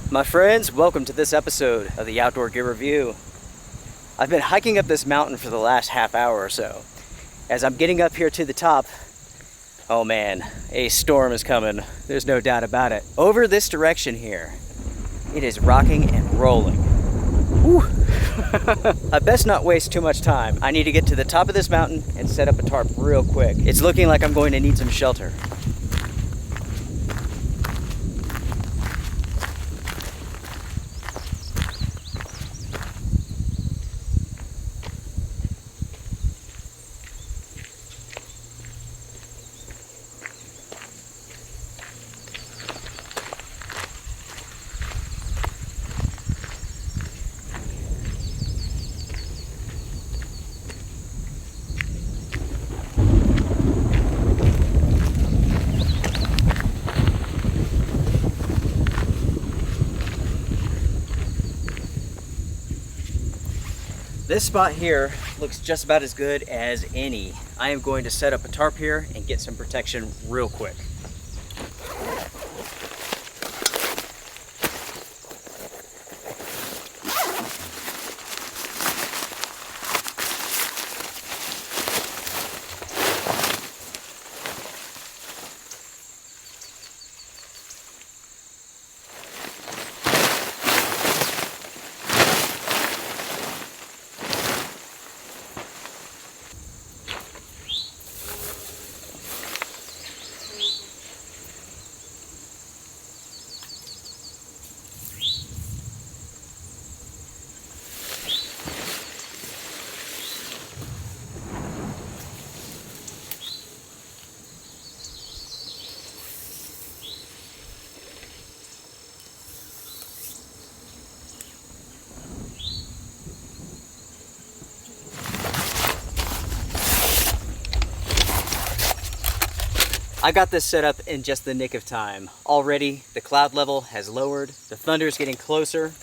My friends, welcome to this episode of the Outdoor Gear Review. I've been hiking up this mountain for the last half hour or so. As I'm getting up here to the top, oh man, a storm is coming. There's no doubt about it. Over this direction here, it is rocking and rolling. Whew. I best not waste too much time. I need to get to the top of this mountain and set up a tarp real quick. It's looking like I'm going to need some shelter. This spot here looks just about as good as any. I am going to set up a tarp here and get some protection real quick. I got this set up in just the nick of time. Already, the cloud level has lowered, the thunder is getting closer.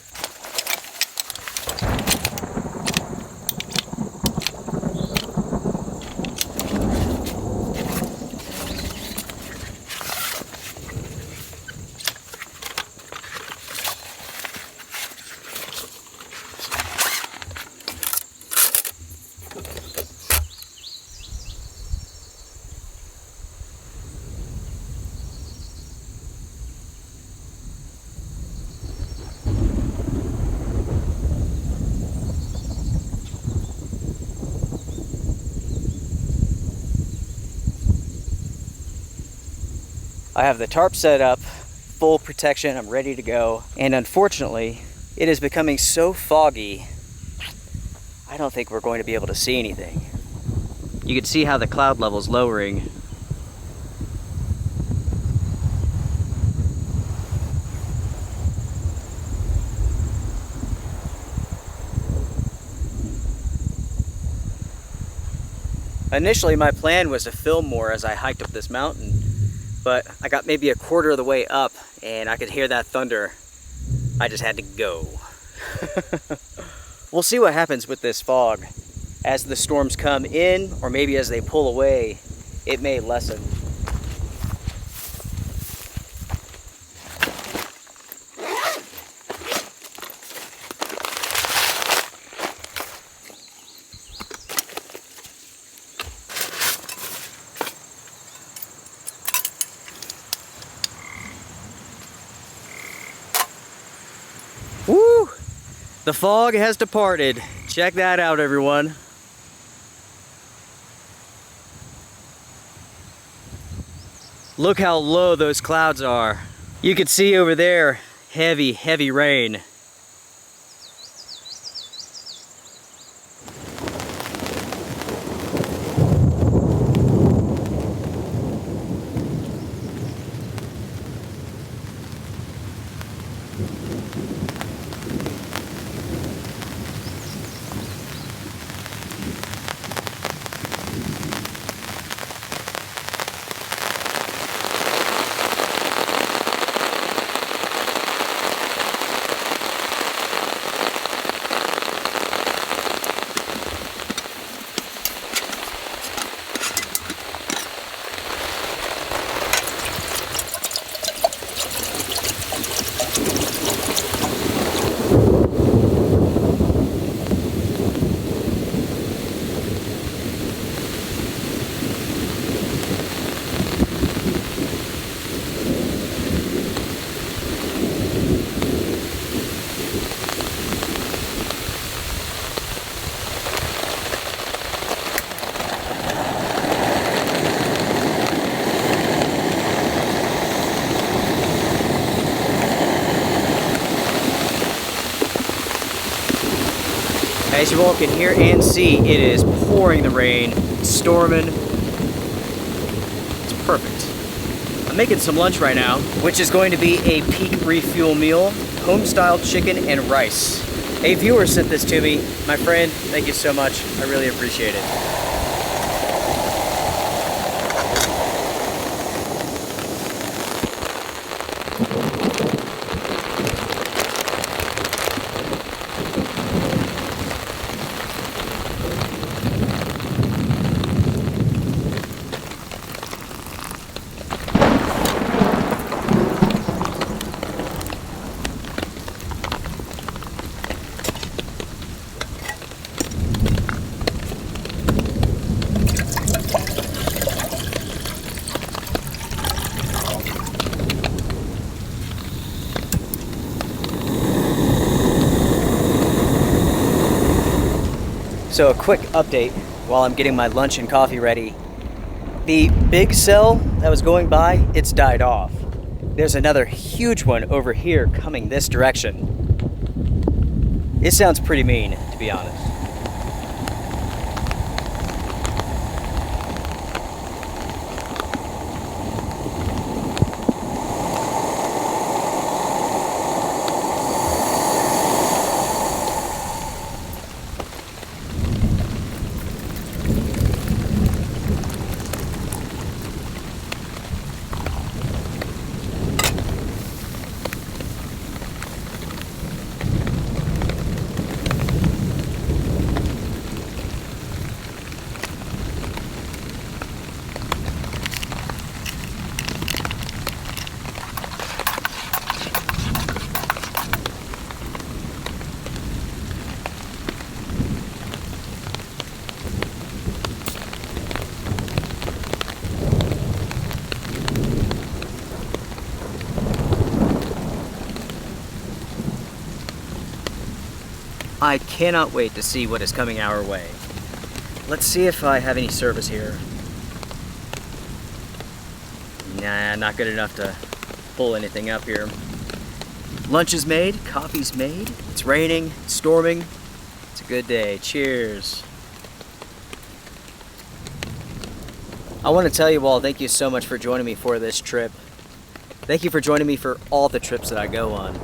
I have the tarp set up, full protection, I'm ready to go. And unfortunately, it is becoming so foggy, I don't think we're going to be able to see anything. You can see how the cloud level is lowering. Initially, my plan was to film more as I hiked up this mountain. But I got maybe a quarter of the way up and I could hear that thunder. I just had to go. We'll see what happens with this fog. As the storms come in, or maybe as they pull away, it may lessen. Woo! The fog has departed. Check that out, everyone. Look how low those clouds are. You can see over there, heavy, heavy rain. As you all can hear and see, it is pouring the rain, it's storming. It's perfect. I'm making some lunch right now, which is going to be a peak refuel meal, home-style chicken and rice. A viewer sent this to me. My friend, thank you so much. I really appreciate it. So a quick update while I'm getting my lunch and coffee ready. The big cell that was going by, it's died off. There's another huge one over here coming this direction. It sounds pretty mean, to be honest. I cannot wait to see what is coming our way. Let's see if I have any service here. Nah, not good enough to pull anything up here. Lunch is made, coffee's made, it's raining, it's storming. It's a good day. Cheers. I want to tell you all, thank you so much for joining me for this trip. Thank you for joining me for all the trips that I go on.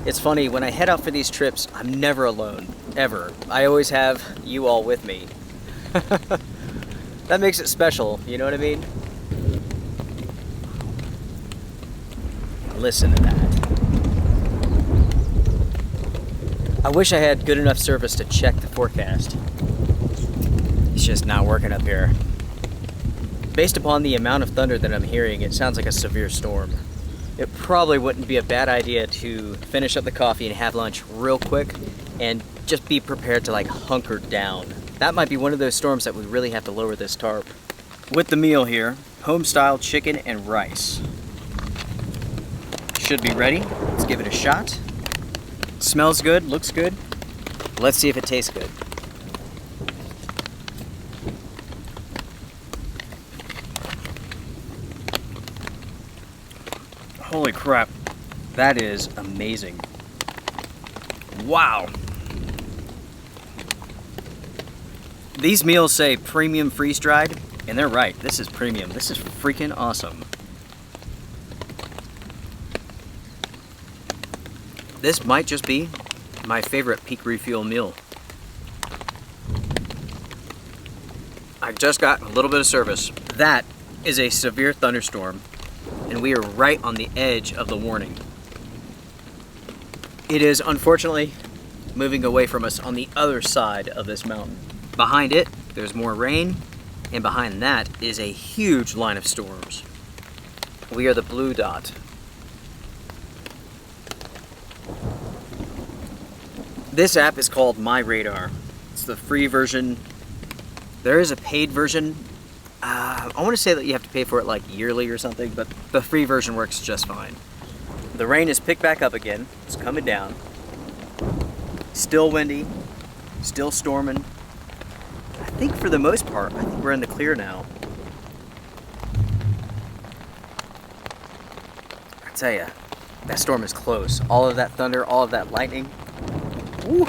It's funny, when I head out for these trips, I'm never alone, ever. I always have you all with me. That makes it special, you know what I mean? Listen to that. I wish I had good enough service to check the forecast. It's just not working up here. Based upon the amount of thunder that I'm hearing, it sounds like a severe storm. It probably wouldn't be a bad idea to finish up the coffee and have lunch real quick and just be prepared to like hunker down. That might be one of those storms that we really have to lower this tarp. With the meal here, home-style chicken and rice. Should be ready. Let's give it a shot. Smells good, looks good. Let's see if it tastes good. Holy crap, that is amazing. Wow. These meals say premium freeze-dried, and they're right, this is premium. This is freaking awesome. This might just be my favorite peak refuel meal. I just got a little bit of service. That is a severe thunderstorm, and we are right on the edge of the warning. It is unfortunately moving away from us on the other side of this mountain. Behind it, there's more rain, and behind that is a huge line of storms. We are the blue dot. This app is called My Radar. It's the free version. There is a paid version. I want to say that you have to pay for it like yearly or something, but the free version works just fine. The rain is picked back up again. It's coming down. Still windy, still storming. I think for the most part, I think we're in the clear now. I tell ya, that storm is close. All of that thunder, all of that lightning. Woo.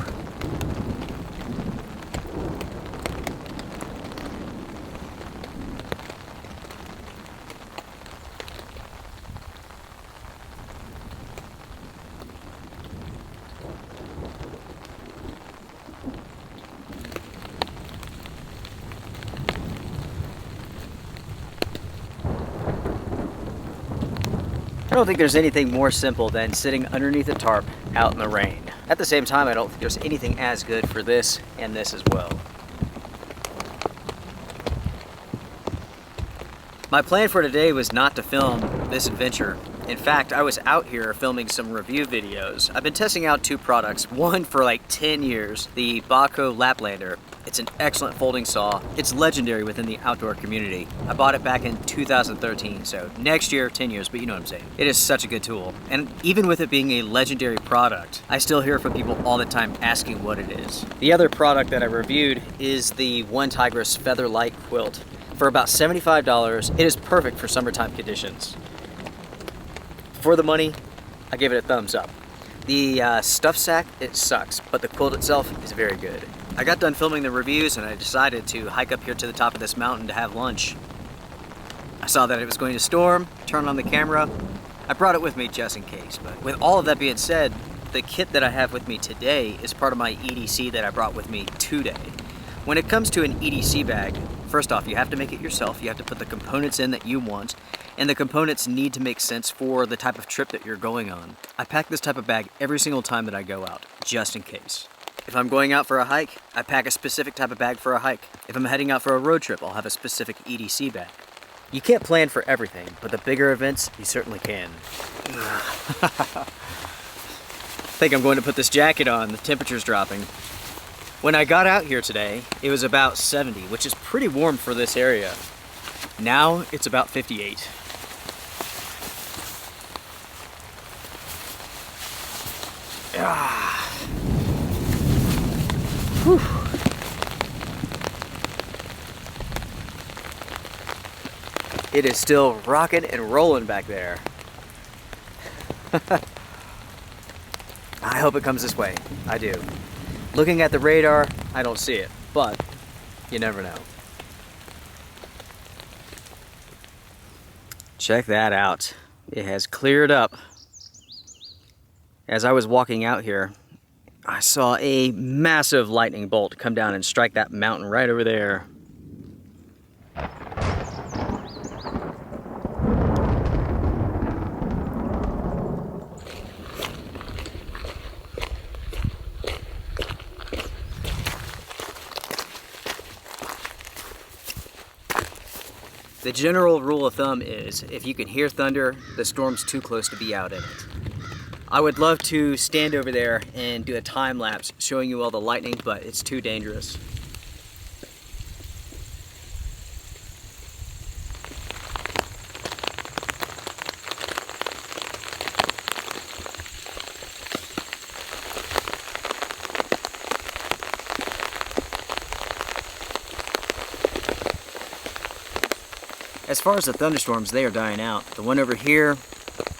I don't think there's anything more simple than sitting underneath a tarp out in the rain. At the same time, I don't think there's anything as good for this and this as well. My plan for today was not to film this adventure. In fact, I was out here filming some review videos. I've been testing out two products, one for like 10 years, the Baco Laplander. It's an excellent folding saw. It's legendary within the outdoor community. I bought it back in 2013, so next year, 10 years, but you know what I'm saying. It is such a good tool. And even with it being a legendary product, I still hear from people all the time asking what it is. The other product that I reviewed is the One Tigress Feather Light Quilt. For about $75, it is perfect for summertime conditions. For the money, I give it a thumbs up. The stuff sack, it sucks, but the quilt itself is very good. I got done filming the reviews and I decided to hike up here to the top of this mountain to have lunch. I saw that it was going to storm, turned on the camera. I brought it with me just in case, but with all of that being said, the kit that I have with me today is part of my EDC that I brought with me today. When it comes to an EDC bag, first off, you have to make it yourself. You have to put the components in that you want, and the components need to make sense for the type of trip that you're going on. I pack this type of bag every single time that I go out, just in case. If I'm going out for a hike, I pack a specific type of bag for a hike. If I'm heading out for a road trip, I'll have a specific EDC bag. You can't plan for everything, but the bigger events, you certainly can. I think I'm going to put this jacket on. The temperature's dropping. When I got out here today, it was about 70, which is pretty warm for this area. Now it's about 58. Ah. Whew. It is still rocking and rolling back there. I hope it comes this way. I do. Looking at the radar, I don't see it, but you never know. Check that out. It has cleared up. As I was walking out here, I saw a massive lightning bolt come down and strike that mountain right over there. The general rule of thumb is, if you can hear thunder, the storm's too close to be out in it. I would love to stand over there and do a time lapse showing you all the lightning, but it's too dangerous. As far as the thunderstorms, they are dying out. The one over here,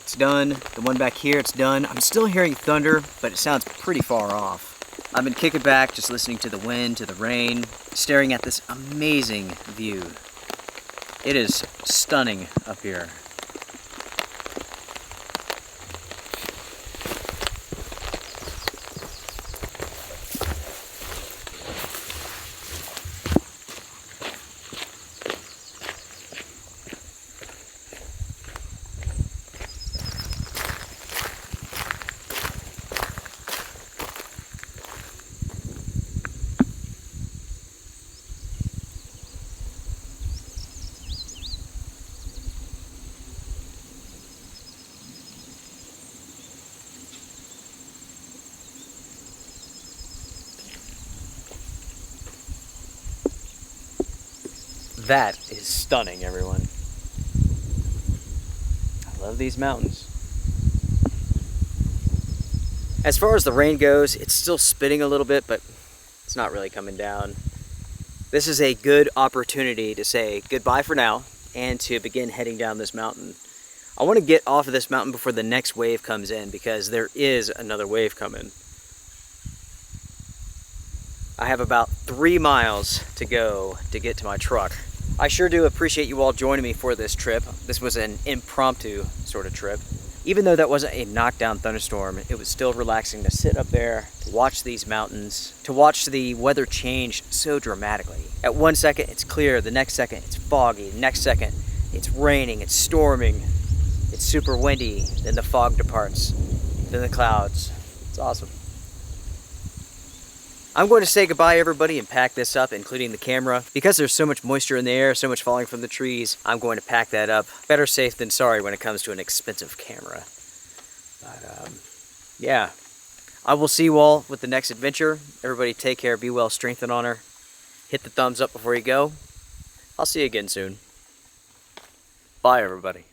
it's done. The one back here, it's done. I'm still hearing thunder, but it sounds pretty far off. I've been kicking back, just listening to the wind, to the rain, staring at this amazing view. It is stunning up here. That is stunning, everyone. I love these mountains. As far as the rain goes, it's still spitting a little bit, but it's not really coming down. This is a good opportunity to say goodbye for now and to begin heading down this mountain. I want to get off of this mountain before the next wave comes in, because there is another wave coming. I have about 3 miles to go to get to my truck. I sure do appreciate you all joining me for this trip. This was an impromptu sort of trip. Even though that wasn't a knockdown thunderstorm, it was still relaxing to sit up there, to watch these mountains, to watch the weather change so dramatically. At one second it's clear, the next second it's foggy, the next second it's raining, it's storming. It's gets super windy, then the fog departs, then the clouds. It's awesome. I'm going to say goodbye, everybody, and pack this up, including the camera. Because there's so much moisture in the air, so much falling from the trees, I'm going to pack that up. Better safe than sorry when it comes to an expensive camera. But, yeah. I will see you all with the next adventure. Everybody take care, be well, strength and honor. Hit the thumbs up before you go. I'll see you again soon. Bye, everybody.